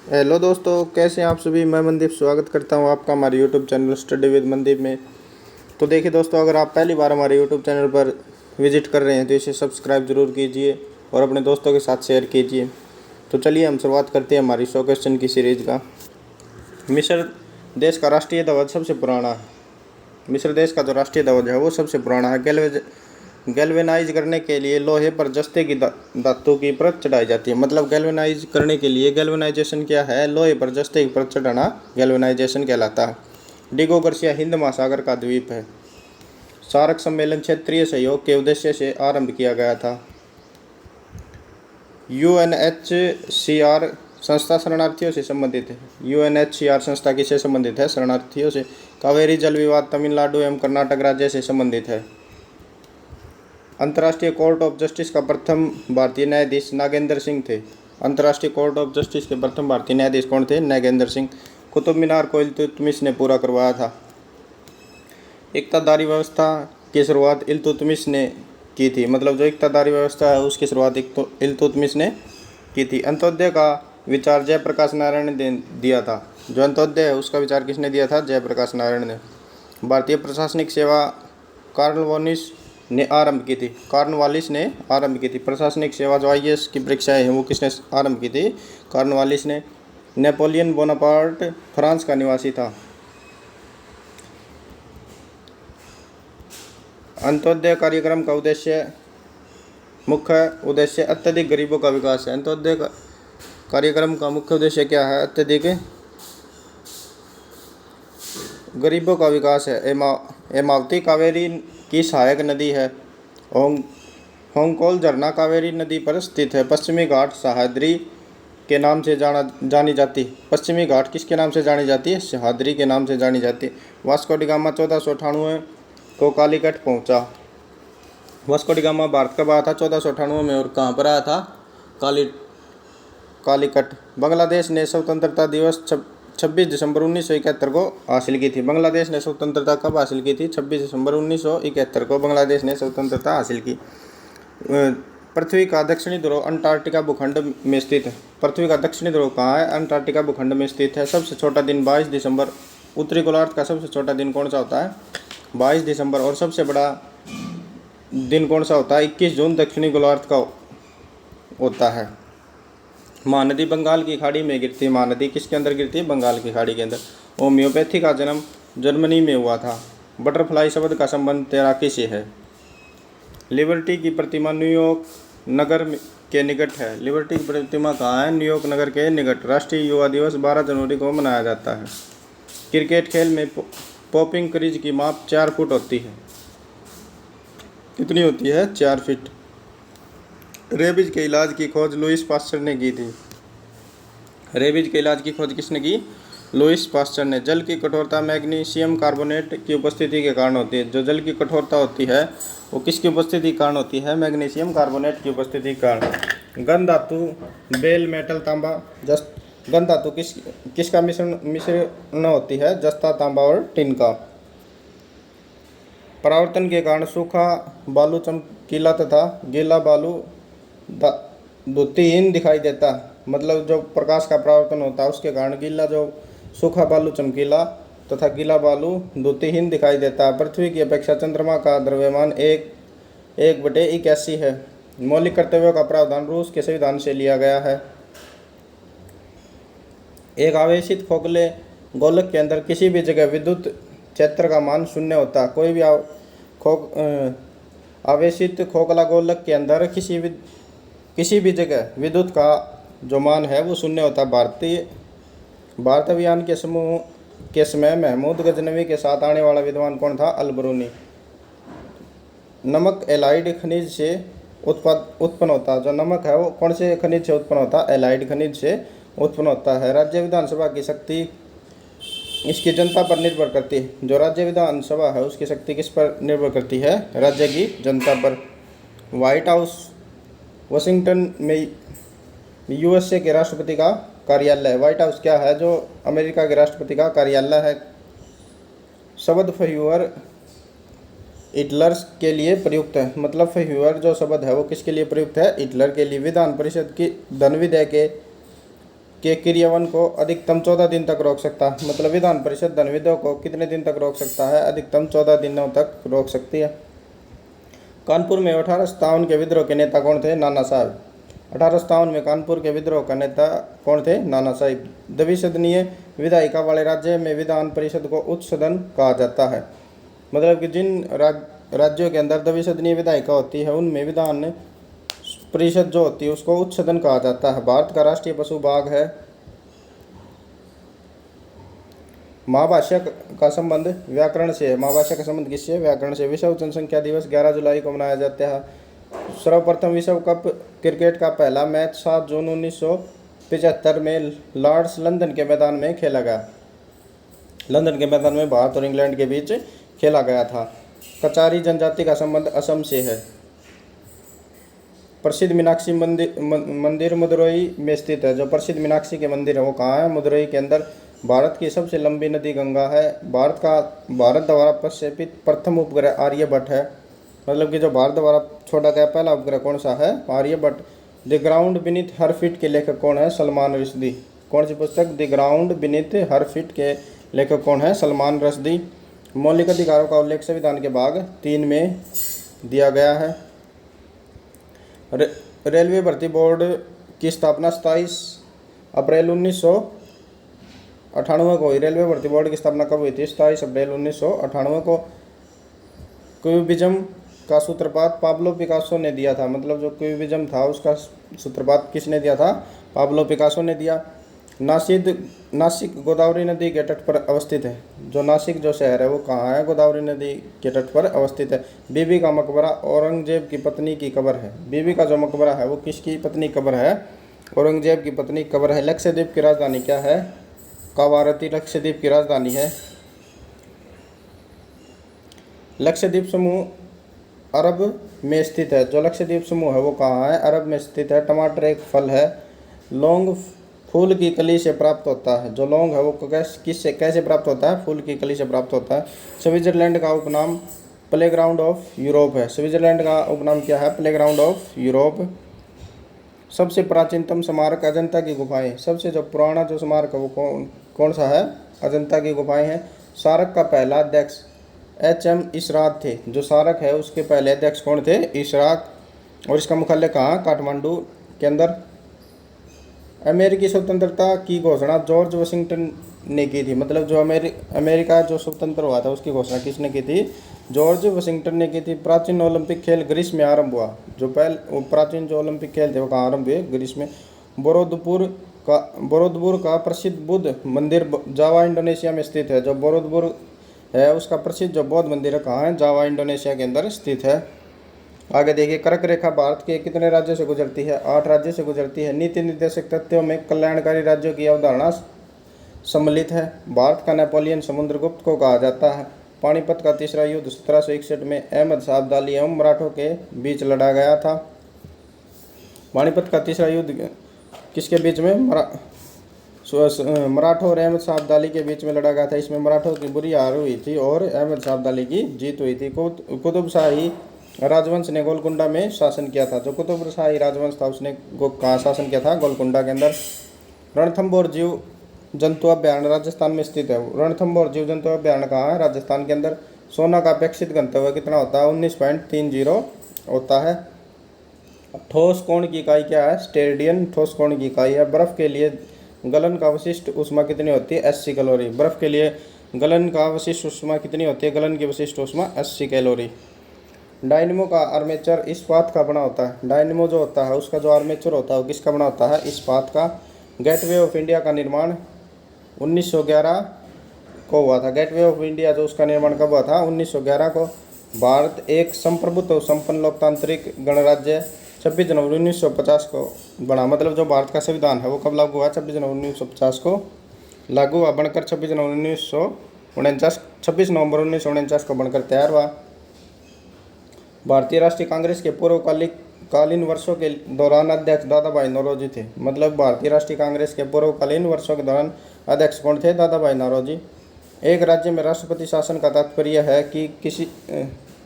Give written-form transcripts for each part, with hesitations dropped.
Hello दोस्तों, कैसे हैं आप सभी। मैं मनदीप स्वागत करता हूं आपका हमारे YouTube channel study with Mandeep में। तो देखिए दोस्तों, अगर आप पहली बार हमारे यूट्यूब चैनल पर विजिट कर रहे हैं तो इसे सब्सक्राइब जरूर कीजिए और अपने दोस्तों के साथ शेयर कीजिए। तो चलिए हम शुरुआत करते हैं हमारी 100 क्वेश्चन की सीरीज का। मिस्र देश का राष्ट्रीय ध्वज सबसे पुराना है। मिस्र देश का जो राष्ट्रीय ध्वज है वो सबसे पुराना है। गैल्वेनाइज करने के लिए लोहे पर जस्ते की धातु की परत चढ़ाई जाती है। मतलब गैल्वेनाइज करने के लिए, गैल्वेनाइजेशन क्या है, लोहे पर जस्ते की परत चढ़ाना गैल्वेनाइजेशन कहलाता है। डिगो गार्सिया हिंद महासागर का द्वीप है। सार्क सम्मेलन क्षेत्रीय सहयोग के उद्देश्य से आरंभ किया गया था। यूएनएचसीआर संस्था शरणार्थियों से संबंधित है। यूएनएचसीआर संस्था किससे संबंधित है? शरणार्थियों से। कावेरी जल विवाद तमिलनाडु एवं कर्नाटक राज्य से संबंधित है। अंतर्राष्ट्रीय कोर्ट ऑफ जस्टिस का प्रथम भारतीय न्यायाधीश नागेंद्र सिंह थे। अंतर्राष्ट्रीय कोर्ट ऑफ जस्टिस के प्रथम भारतीय न्यायाधीश कौन थे? नागेंद्र सिंह। कुतुब मीनार को इल्तुतमिश ने पूरा करवाया था। इक्तादारी व्यवस्था की शुरुआत इल्तुतमिश ने की थी। मतलब जो इक्तादारी व्यवस्था है उसकी शुरुआत इल्तुतमिश ने की थी। अंत्योदय का विचार जयप्रकाश नारायण ने दिया था। जो अंत्योदय है उसका विचार किसने दिया था? जयप्रकाश नारायण ने। भारतीय प्रशासनिक सेवा कॉर्नवालिस ने आरंभ की थी। कॉर्नवालिस ने आरंभ की थी। प्रशासनिक सेवा जो आईएएस की परीक्षाएं हैं वो किसने आरंभ की थी? कॉर्नवालिस ने। नेपोलियन बोनापार्ट फ्रांस का निवासी था। अंत्योदय कार्यक्रम का मुख्य उद्देश्य अत्यधिक गरीबों का विकास है। अंत्योदय कार्यक्रम का मुख्य उद्देश्य क्या है? अत्यधिक गरीबों का विकास है। हेमावती कावेरी की सहायक नदी है। होंगकोल झरना कावेरी नदी पर स्थित है। पश्चिमी घाट सह्याद्री के नाम से जानी जाती है। पश्चिमी घाट किसके नाम से जानी जाती है? सह्याद्री के नाम से जानी जाती है। वास्को डी गामा 1498 को कालीकट पहुंचा। वास्को डी गामा भारत कब आया था? 1498 में। और कहाँ पर आया था? कालीकट। बांग्लादेश ने स्वतंत्रता दिवस 26 दिसंबर 1971 को हासिल की थी। बांग्लादेश ने स्वतंत्रता कब हासिल की थी? 26 दिसंबर 1971 को बांग्लादेश ने स्वतंत्रता हासिल की। पृथ्वी का दक्षिणी ध्रुव अंटार्कटिका भूखंड में स्थित है। पृथ्वी का दक्षिणी ध्रुव कहाँ है? अंटार्कटिका भूखंड में स्थित है। सबसे छोटा दिन 22 दिसंबर। उत्तरी गोलार्ध का सबसे छोटा दिन कौन सा होता है? 22 दिसंबर। और सबसे बड़ा दिन कौन सा होता है? 21 जून दक्षिणी गोलार्ध का होता है। महानदी बंगाल की खाड़ी में गिरती है। महानदी किसके अंदर गिरती है? बंगाल की खाड़ी के अंदर। होम्योपैथी का जन्म जर्मनी में हुआ था। बटरफ्लाई शब्द का संबंध तैराकी से है। लिबर्टी की प्रतिमा न्यूयॉर्क नगर के निकट है। लिबर्टी की प्रतिमा कहाँ है? न्यूयॉर्क नगर के निकट। राष्ट्रीय युवा दिवस 12 जनवरी को मनाया जाता है। क्रिकेट खेल में पॉपिंग क्रीज की माप 4 फुट होती है। कितनी होती है? 4 फीट। रेबीज के इलाज की खोज लुईस पास्चर ने की थी। रेबीज के इलाज की खोज किसने की? लुईस पास्चर ने। जल की कठोरता मैग्नीशियम कार्बोनेट की उपस्थिति के कारण होती है। जो जल की कठोरता होती है वो किसकी उपस्थिति के कारण होती है? मैग्नीशियम कार्बोनेट की उपस्थिति के कारण। गन धातु बेल मेटल तांबा गन धातु किसका मिश्रण होती है? जस्ता, तांबा और टिन का। परावर्तन के कारण सूखा बालू चमकीला तथा गीला बालू द्युतिहीन दिखाई देता है। मतलब जो प्रकाश का परावर्तन होता है उसके कारण गीला जो सूखा बालू चमकीला तथा गीला बालू द्युतिहीन दिखाई देता है। पृथ्वी की अपेक्षा चंद्रमा का द्रव्यमान 1/81 है। मौलिक कर्तव्यों का प्रावधान रूस के संविधान से लिया गया है। एक आवेशित खोखले गोलक के अंदर किसी भी जगह विद्युत क्षेत्र का मान 0 होता है। कोई भी आवेशित खोखला गोलक के अंदर किसी भी जगह विद्युत का जो मान है वो 0 होता है। भारत अभियान के समय महमूद गजनवी के साथ आने वाला विद्वान कौन था? अल-बरूनी। नमक एलाइड खनिज से उत्पन्न होता है। जो नमक है वो कौन से खनिज से उत्पन्न होता है? एलाइड खनिज से उत्पन्न होता है। राज्य विधानसभा की शक्ति इसकी जनता पर निर्भर करती है। जो राज्य विधानसभा है उसकी शक्ति किस पर निर्भर करती है? राज्य की जनता पर। व्हाइट हाउस वाशिंगटन में यूएसए के राष्ट्रपति का कार्यालय है। व्हाइट हाउस क्या है? जो अमेरिका के राष्ट्रपति का कार्यालय है। शब्द फह्यूअर हिटलर के लिए प्रयुक्त है। मतलब फह्यूअर जो शब्द है वो किसके लिए प्रयुक्त है? हिटलर के लिए। विधान परिषद की धन विधेयक के के क्रियान्वयन को अधिकतम 14 दिन तक रोक सकता है। मतलब विधान परिषद धन विधेयक को कितने दिन तक रोक सकता है? अधिकतम 14 दिनों तक रोक सकती है। कानपुर में 1857 के विद्रोह के नेता कौन थे? नाना साहब। 1857 में कानपुर के विद्रोह का नेता कौन थे? नाना साहब। द्विसदनीय विधायिका वाले राज्य में विधान परिषद को उच्च सदन कहा जाता है। मतलब कि जिन राज्यों के अंदर द्विसदनीय विधायिका होती है उनमें विधान परिषद जो होती है उसको उच्च सदन कहा जाता है। भारत का राष्ट्रीय पशु बाघ है। महाभाष्य का संबंध व्याकरण से है। महाभाष्य का संबंध किससे? व्याकरण से। विश्व जनसंख्या दिवस 11 जुलाई को मनाया जाता है। सर्वप्रथम विश्व कप क्रिकेट का पहला मैच 7 जून 1975 में लॉर्ड्स लंदन के मैदान में खेला गया। लंदन के मैदान में भारत और इंग्लैंड के बीच खेला गया था। कचारी जनजाति का संबंध असम से है। प्रसिद्ध मीनाक्षी मंदिर मदुरई में स्थित है। जो प्रसिद्ध मीनाक्षी के मंदिर है वो कहाँ है? मदुरई के अंदर। भारत की सबसे लंबी नदी गंगा है। भारत द्वारा प्रक्षेपित प्रथम उपग्रह आर्यभट्ट है। मतलब कि जो भारत द्वारा छोड़ा गया पहला उपग्रह कौन सा है? Aryabhata. The ground beneath her feet के लेखक कौन है? सलमान रश्दी। कौन सी पुस्तक? The ground beneath her feet के लेखक कौन है? सलमान रश्दी। मौलिक अधिकारों का उल्लेख संविधान के भाग 3 में दिया गया है। रेलवे भर्ती बोर्ड की स्थापना 27 अप्रैल 1998 को हुई। रेलवे भर्ती बोर्ड की स्थापना कब हुई थी? 27 अप्रैल 1998 को। क्यूबिज्म का सूत्रपात पाब्लो पिकासो ने दिया था। मतलब जो क्यूबिज्म था उसका सूत्रपात किसने दिया था? पाब्लो पिकासो ने दिया। नासिक गोदावरी नदी के तट पर अवस्थित है। जो नासिक जो शहर है वो कहाँ है? गोदावरी नदी के तट पर अवस्थित है। बीबी का मकबरा औरंगजेब की पत्नी की कब्र है। बीबी का जो मकबरा है वो किसकी पत्नी कब्र है? औरंगजेब की पत्नी कब्र है। लक्षद्वीप की राजधानी क्या है? कावारती लक्षद्वीप की राजधानी है। लक्षद्वीप समूह अरब में स्थित है। जो लक्षद्वीप समूह है वो कहाँ है? अरब में स्थित है। टमाटर एक फल है। लौंग फूल की कली से प्राप्त होता है। जो लौंग है वो कैसे प्राप्त होता है? फूल की कली से प्राप्त होता है। स्विट्जरलैंड का उपनाम प्लेग्राउंड ऑफ यूरोप है। स्विट्जरलैंड का उपनाम क्या है? Playground of Europe. सबसे प्राचीनतम स्मारक अजंता की गुफाएं। सबसे जो पुराना जो स्मारक है वो कौन सा है? अजंता की गुफाएं हैं। सारक का पहला अध्यक्ष HM इशराक थे। जो सारक है उसके पहले अध्यक्ष कौन थे? इशराक। और इसका मुख्यालय कहाँ? काठमांडू के अंदर। अमेरिकी स्वतंत्रता की घोषणा जॉर्ज वाशिंगटन ने की थी। मतलब जो अमेरिका जो स्वतंत्र हुआ था उसकी घोषणा किसने की थी? जॉर्ज वाशिंगटन ने की थी। प्राचीन ओलंपिक खेल ग्रीस में आरंभ हुआ। जो प्राचीन जो ओलंपिक खेल थे वो कहाँ आरंभ हुए? ग्रीस में। बोरोदपुर का प्रसिद्ध बुद्ध मंदिर जावा इंडोनेशिया में स्थित है। जो बोरोदपुर है उसका प्रसिद्ध जो बौद्ध मंदिर है कहाँ है? जावा इंडोनेशिया के अंदर स्थित है। आगे देखिए, कर्क रेखा भारत के कितने राज्यों से गुजरती है? 8 राज्यों से गुजरती है। नीति निर्देशक तथ्यों में कल्याणकारी राज्यों की अवधारणा सम्मिलित है। भारत का नेपोलियन समुद्रगुप्त को कहा जाता है। पानीपत का तीसरा युद्ध 1761 में अहमद शाह अब्दाली एवं मराठों के बीच लड़ा गया था। पानीपत का तीसरा युद्ध किसके बीच में? मराठों और अहमद शाह अब्दाली के बीच में लड़ा गया था। इसमें मराठों की बुरी हार हुई थी और अहमद शाह अब्दाली की जीत हुई थी। कुतुब शाही राजवंश ने गोलकुंडा में शासन किया था। जो कुतुब शाही राजवंश था उसने कहाँ शासन किया था? गोलकुंडा के अंदर। रणथंभौर जीव जंतु अभ्यारण्य राजस्थान में स्थित है। रणथंभौर जीव जंतु अभ्यारण्य कहाँ है? राजस्थान के अंदर। सोना का अपेक्षित घनत्व कितना होता है? 19.30 होता है। ठोस कोण की इकाई क्या है? स्टेरेडियन ठोस कोण की इकाई है। बर्फ के लिए गलन का विशिष्ट ऊष्मा कितनी होती है? 80 कैलोरी। बर्फ के लिए गलन का विशिष्ट ऊष्मा कितनी होती है? गलन की विशिष्ट ऊष्मा 80 कैलोरी। डायनेमो का आर्मेचर इस्पात का बना होता है। डायनेमो जो होता है उसका जो आर्मेचर होता है वो किसका बना होता है? इस्पात का। गेटवे ऑफ इंडिया का निर्माण 1911 को हुआ था। गेटवे ऑफ इंडिया जो उसका निर्माण कब हुआ था? 1911 को। भारत एक संप्रभुत्व और संपन्न लोकतांत्रिक गणराज्य 26 जनवरी 1950 को बना। मतलब जो भारत का संविधान है वो कब लागू हुआ? 26 जनवरी 1950 को लागू हुआ, बनकर 26 नवंबर 1949 को बनकर तैयार हुआ। भारतीय राष्ट्रीय कांग्रेस के पूर्वकालीन वर्षों के दौरान अध्यक्ष दादा भाई नौरोजी थे। मतलब भारतीय राष्ट्रीय कांग्रेस के पूर्वकालीन वर्षों के दौरान अध्यक्ष कौन थे? दादा भाई नौरोजी। एक राज्य में राष्ट्रपति शासन का तात्पर्य है कि किसी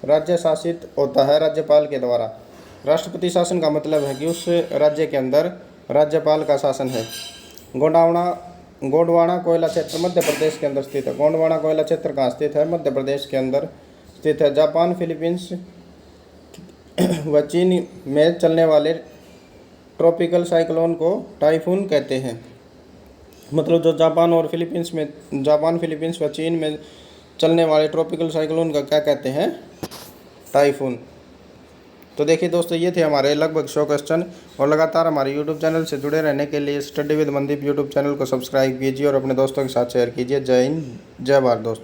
राज्य शासित होता है राज्यपाल के द्वारा। राष्ट्रपति शासन का मतलब है कि उस राज्य के अंदर राज्यपाल का शासन है। गोंडवाना गोंडवाना कोयला क्षेत्र मध्य प्रदेश के अंदर स्थित है। गोंडवाना कोयला क्षेत्र कहाँ स्थित है? मध्य प्रदेश के अंदर स्थित है। जापान, फिलीपींस व चीन में चलने वाले ट्रॉपिकल साइक्लोन को टाइफून कहते हैं। मतलब जो जापान, फिलीपींस व चीन में चलने वाले ट्रॉपिकल साइक्लोन का क्या कहते हैं? टाइफून। तो देखिए दोस्तों, ये थे हमारे लगभग 100 क्वेश्चन। और लगातार हमारे यूट्यूब चैनल से जुड़े रहने के लिए study with Mandeep YouTube channel को सब्सक्राइब कीजिए और अपने दोस्तों के साथ शेयर कीजिए। जय हिंद, जय भारत दोस्तों।